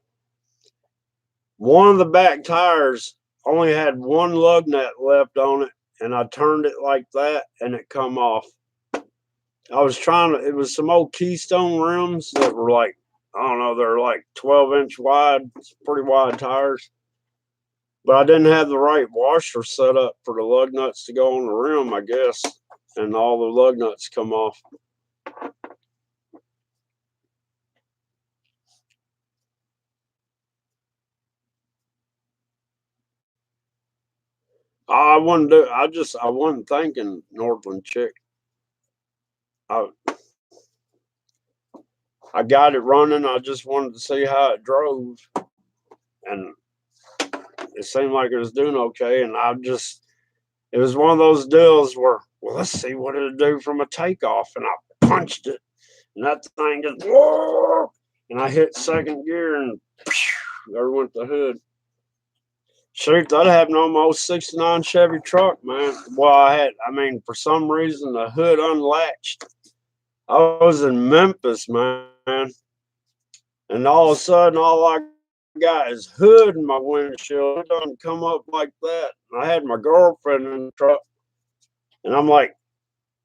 One of the back tires only had one lug nut left on it, and I turned it like that, and it come off. I was trying to, it was some old Keystone rims that were like, I don't know, they're like 12-inch wide, pretty wide tires. But I didn't have the right washer set up for the lug nuts to go on the rim, I guess, and all the lug nuts come off. I wouldn't do. I wasn't thinking Northland Chick. I I got it running. I just wanted to see how it drove, and it seemed like it was doing okay. And it was one of those deals where, well, let's see what it'll do from a takeoff. And I punched it, and that thing just whoa, and I hit second gear, and there went the hood. Shoot, that happened on my old '69 Chevy truck, man. Well, I mean, for some reason, the hood unlatched. I was in Memphis, man, and all of a sudden, all I got is hood in my windshield. It doesn't come up like that. And I had my girlfriend in the truck, and I'm like,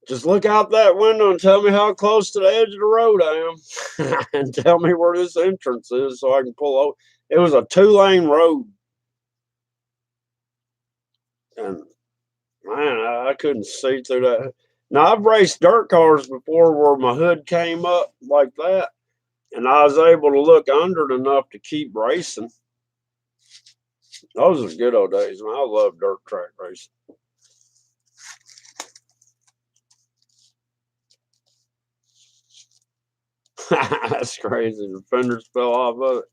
just look out that window and tell me how close to the edge of the road I am, and tell me where this entrance is so I can pull over. It was a 2-lane road, and man, I couldn't see through that. Now I've raced dirt cars before where my hood came up like that, and I was able to look under it enough to keep racing. Those are good old days, man. I love dirt track racing. That's crazy. The fenders fell off of it.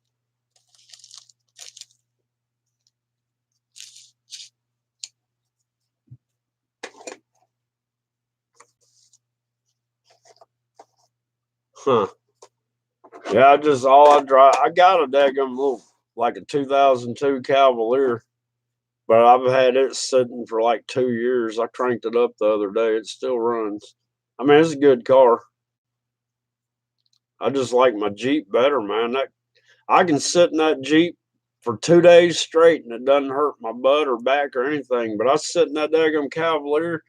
Huh. Yeah, all I drive. I got a daggum little, like a 2002 Cavalier, but I've had it sitting for like 2 years. I cranked it up the other day. It still runs. I mean, it's a good car. I just like my Jeep better, man. That I can sit in that Jeep for 2 days straight and it doesn't hurt my butt or back or anything. But I sit in that daggum Cavalier,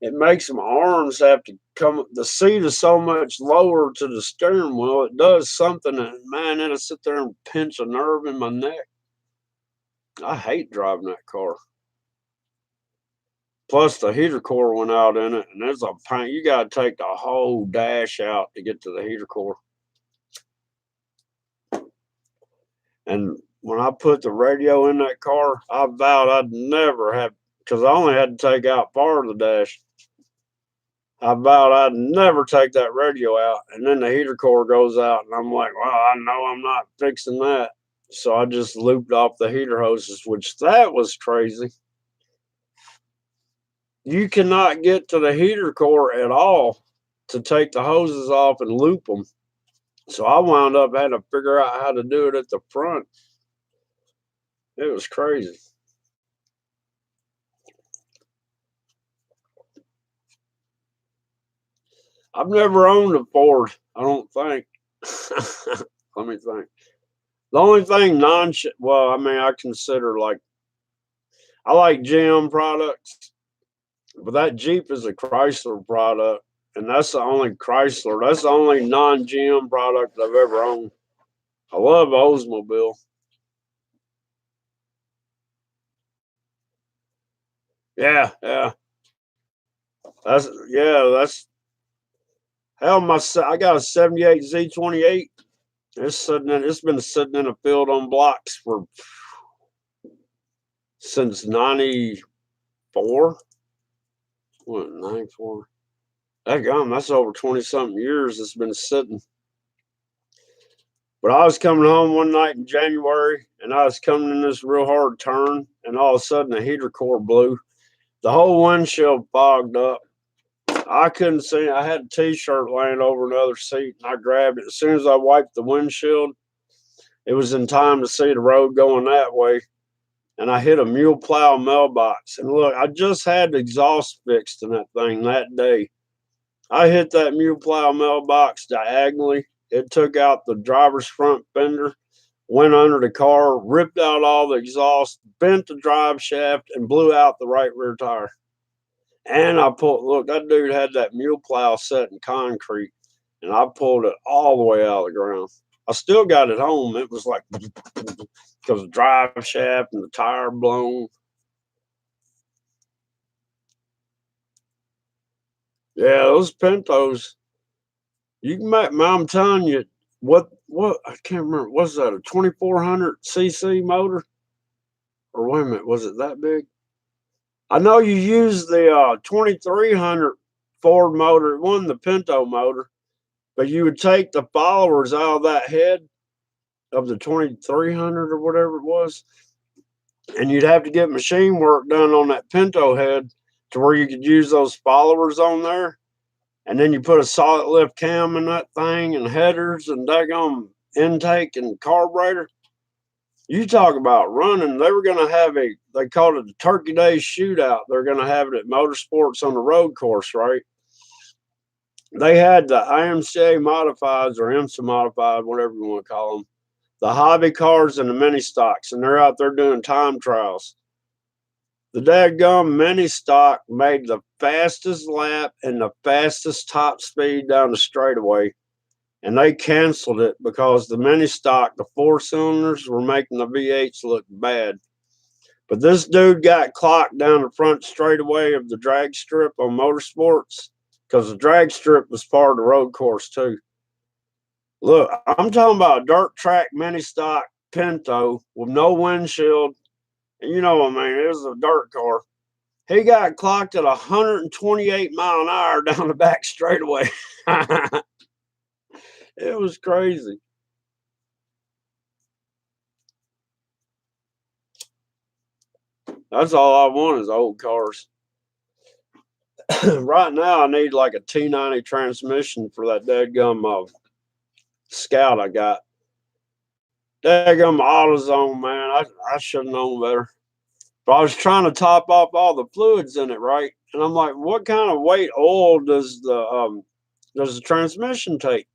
it makes my arms have to come. The seat is so much lower to the steering wheel. It does something, and man, then I sit there and pinch a nerve in my neck. I hate driving that car. Plus, the heater core went out in it, and there's a pain. You got to take the whole dash out to get to the heater core. And when I put the radio in that car, I vowed I'd never have, because I only had to take out part of the dash. I vowed I'd never take that radio out. And then the heater core goes out, and I'm like, well, I know I'm not fixing that. So I just looped off the heater hoses, which that was crazy. You cannot get to the heater core at all to take the hoses off and loop them. So I wound up having to figure out how to do it at the front. It was crazy. I've never owned a Ford, I don't think. Let me think. The only thing well, I mean, I consider like I like GM products, but that Jeep is a Chrysler product, and that's the only Chrysler. That's the only non-GM product I've ever owned. I love Oldsmobile. Yeah, yeah. That's hell. I got a '78 Z28. It's been sitting in a field on blocks for since '94. What, '94? That's over 20 something years it's been sitting. But I was coming home one night in January, and I was coming in this real hard turn, and all of a sudden the heater core blew. The whole windshield fogged up. I couldn't see. I had a T-shirt laying over another seat, and I grabbed it. As soon as I wiped the windshield, it was in time to see the road going that way. And I hit a mule plow mailbox. And look, I just had the exhaust fixed in that thing that day. I hit that mule plow mailbox diagonally. It took out the driver's front fender, went under the car, ripped out all the exhaust, bent the drive shaft, and blew out the right rear tire. And look, that dude had that mule plow set in concrete, and I pulled it all the way out of the ground. I still got it home. It was like because the drive shaft and the tire blown. Yeah, those Pintos, you can make, I'm telling you, what, I can't remember, was that a 2400cc motor? Or wait a minute, was it that big? I know you use the 2300 Ford motor, it wasn't the Pinto motor, but you would take the followers out of that head of the 2300 or whatever it was, and you'd have to get machine work done on that Pinto head to where you could use those followers on there. And then you put a solid lift cam in that thing and headers and daggone intake and carburetor. You talk about running. They were going to have they called it the Turkey Day shootout. They're going to have it at Motorsports on the road course, right? They had the IMCA modifieds or IMSA modified, whatever you want to call them, the hobby cars and the mini stocks, and they're out there doing time trials. The dadgum mini stock made the fastest lap and the fastest top speed down the straightaway, and they canceled it because the mini stock, the four cylinders, were making the V8s look bad. But this dude got clocked down the front straightaway of the drag strip on Motorsports because the drag strip was part of the road course too. Look, I'm talking about a dirt track mini stock Pinto with no windshield. And you know what I mean? It was a dirt car. He got clocked at 128 mph down the back straightaway. It was crazy. That's all I want is old cars. Right now, I need like a T90 transmission for that dadgum Scout I got. Dadgum AutoZone, man. I should have known better. But I was trying to top off all the fluids in it, right? And I'm like, what kind of weight oil does the transmission take?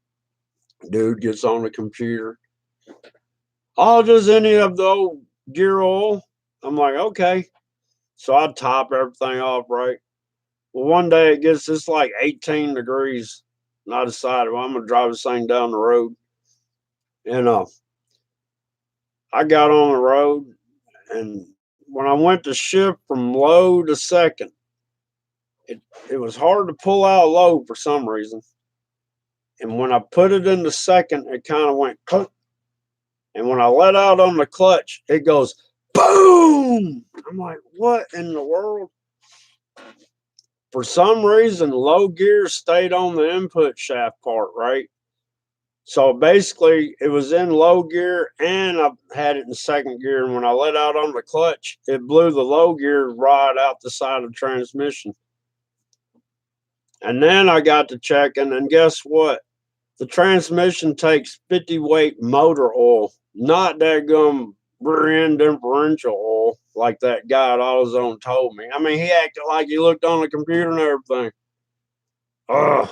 Dude gets on the computer. Oh, does any of the old gear oil? I'm like, okay. So I top everything off, right? Well, one day it's like 18 degrees. And I decided, well, I'm gonna drive this thing down the road. And I got on the road, and when I went to shift from low to second, it was hard to pull out low for some reason. And when I put it into second, it kind of went click. And when I let out on the clutch, it goes boom. I'm like, what in the world? For some reason, low gear stayed on the input shaft part, right? So basically, it was in low gear and I had it in second gear. And when I let out on the clutch, it blew the low gear rod out the side of the transmission. And then I got to checking, and guess what? The transmission takes 50 weight motor oil, not that gum rear end differential oil like that guy at AutoZone told me. I mean, he acted like he looked on the computer and everything. Ugh.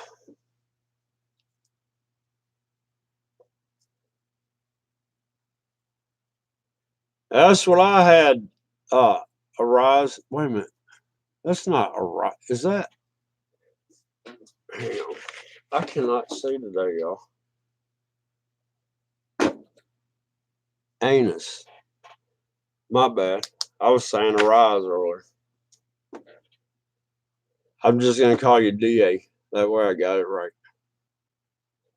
That's what I had. Arise. Wait a minute. That's not arise. Is that? Hang on. I cannot see today, y'all. Anus. My bad. I was saying arise earlier. I'm just gonna call you DA. That way I got it right.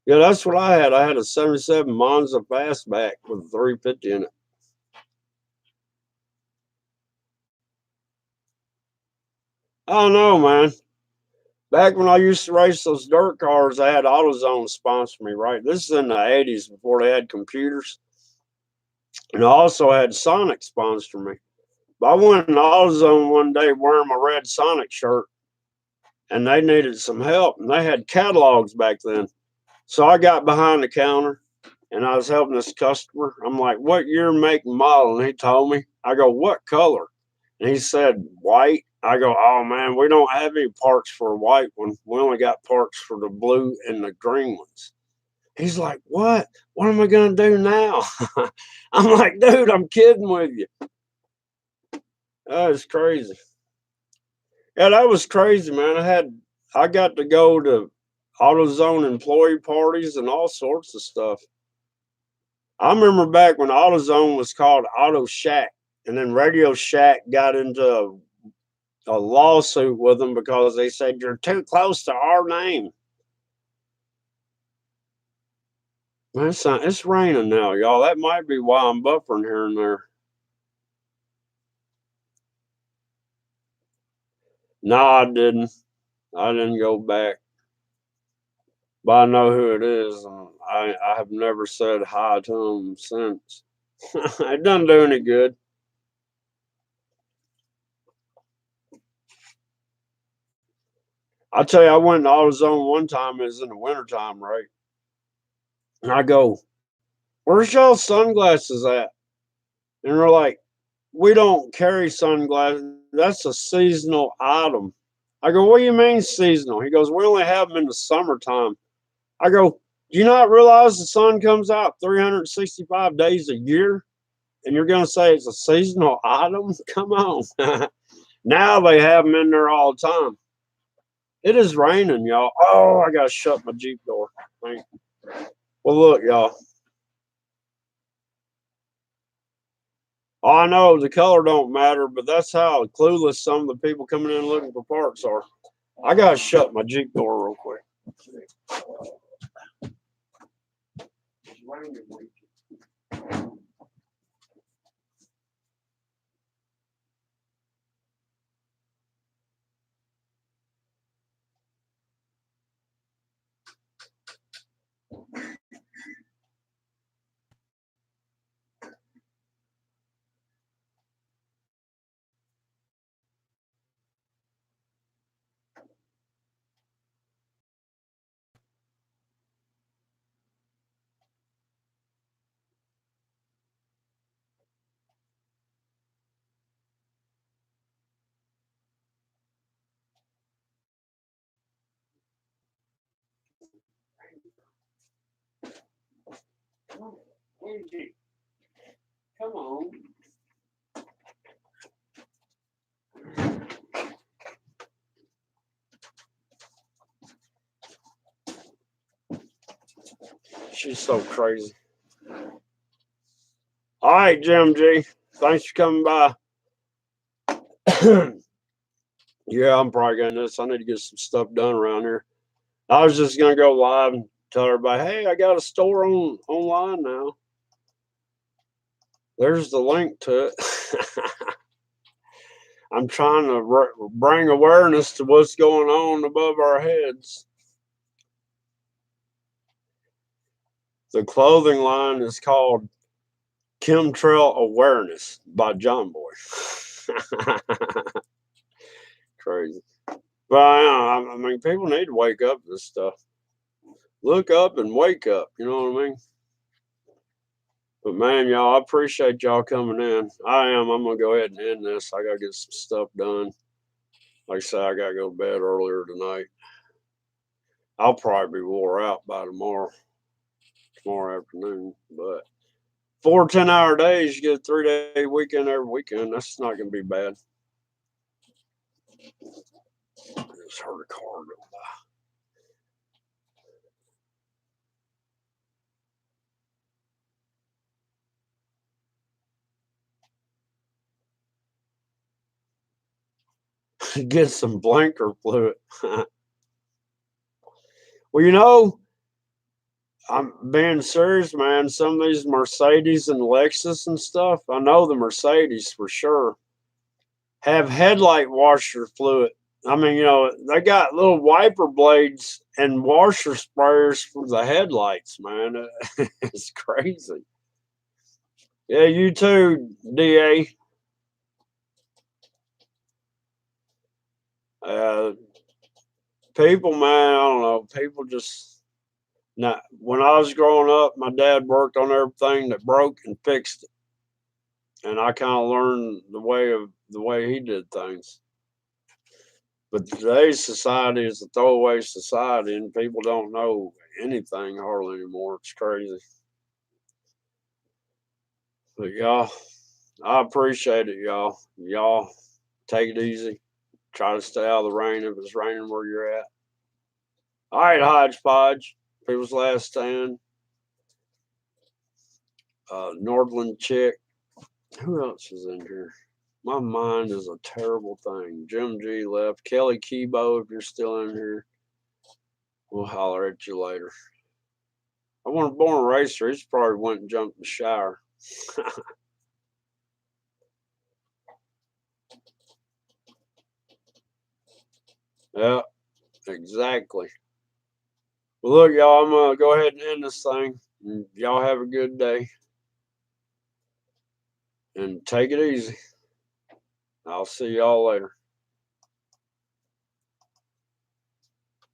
Yeah, that's what I had. I had a 77 Monza fastback with a 350 in it. I don't know, man. Back when I used to race those dirt cars, I had AutoZone sponsor me, right? This is in the 80s before they had computers. And I also had Sonic sponsor me. But I went in AutoZone one day wearing my red Sonic shirt, and they needed some help. And they had catalogs back then. So I got behind the counter and I was helping this customer. I'm like, what year, make, and model? And he told me. I go, what color? And he said, white. I go, oh man, we don't have any parts for a white one. We only got parts for the blue and the green ones. He's like, what? What am I going to do now? I'm like, dude, I'm kidding with you. That was crazy. Yeah, that was crazy, man. I got to go to AutoZone employee parties and all sorts of stuff. I remember back when AutoZone was called Auto Shack, and then Radio Shack got into a lawsuit with them because they said you're too close to our name. Man, it's raining now, y'all. That might be why I'm buffering here and there. No, I didn't. I didn't go back. But I know who it is, and I have never said hi to him since. It doesn't do any good. I tell you, I went to AutoZone one time. It was in the wintertime, right? And I go, "Where's y'all sunglasses at?" And they're like, "We don't carry sunglasses. That's a seasonal item." I go, "What do you mean seasonal?" He goes, "We only have them in the summertime." I go, "Do you not realize the sun comes out 365 days a year? And you're going to say it's a seasonal item? Come on." Now they have them in there all the time. It is raining, y'all. Oh, I got to shut my Jeep door. Well, look, y'all. I know the color don't matter, but that's how clueless some of the people coming in looking for parts are. I gotta shut my Jeep door real quick. Angie, come on. She's so crazy. All right, Jim G. Thanks for coming by. Yeah, I'm probably getting this. I need to get some stuff done around here. I was just gonna go live and tell everybody, hey, I got a store online now. There's the link to it. I'm trying to bring awareness to what's going on above our heads. The clothing line is called Chemtrail Awareness by John Boy. Crazy. But I mean, people need to wake up to this stuff. Look up and wake up. You know what I mean? But man, y'all, I appreciate y'all coming in. I'm gonna go ahead and end this. I gotta get some stuff done. Like I said, I gotta go to bed earlier tonight. I'll probably be wore out by tomorrow afternoon. But 4 10-hour days, you get a 3-day weekend every weekend. That's not gonna be bad. I just heard a car go by. Get some blanker fluid. Well, I'm being serious, man. Some of these Mercedes and Lexus and stuff, I know the Mercedes for sure, have headlight washer fluid. I mean, they got little wiper blades and washer sprayers for the headlights, man. It's crazy. Yeah, you too, DA. Uh, People, man, I don't know. People just not. When I was growing up, my dad worked on everything that broke and fixed it, and I kind of learned the way he did things. But today's society is a throwaway society, and people don't know anything hardly anymore. It's crazy. But y'all, I appreciate it, y'all. Y'all take it easy. Try to stay out of the rain if it's raining where you're at. All right, Hodgepodge. People's Last Stand. Nordland Chick. Who else is in here? My mind is a terrible thing. Jim G left. Kelly Kebo, if you're still in here, we'll holler at you later. I wasn't born a racer. He's probably went and jumped in the shower. Yeah, exactly. Well, look, y'all, I'm going to go ahead and end this thing. Y'all have a good day and take it easy. I'll see y'all later.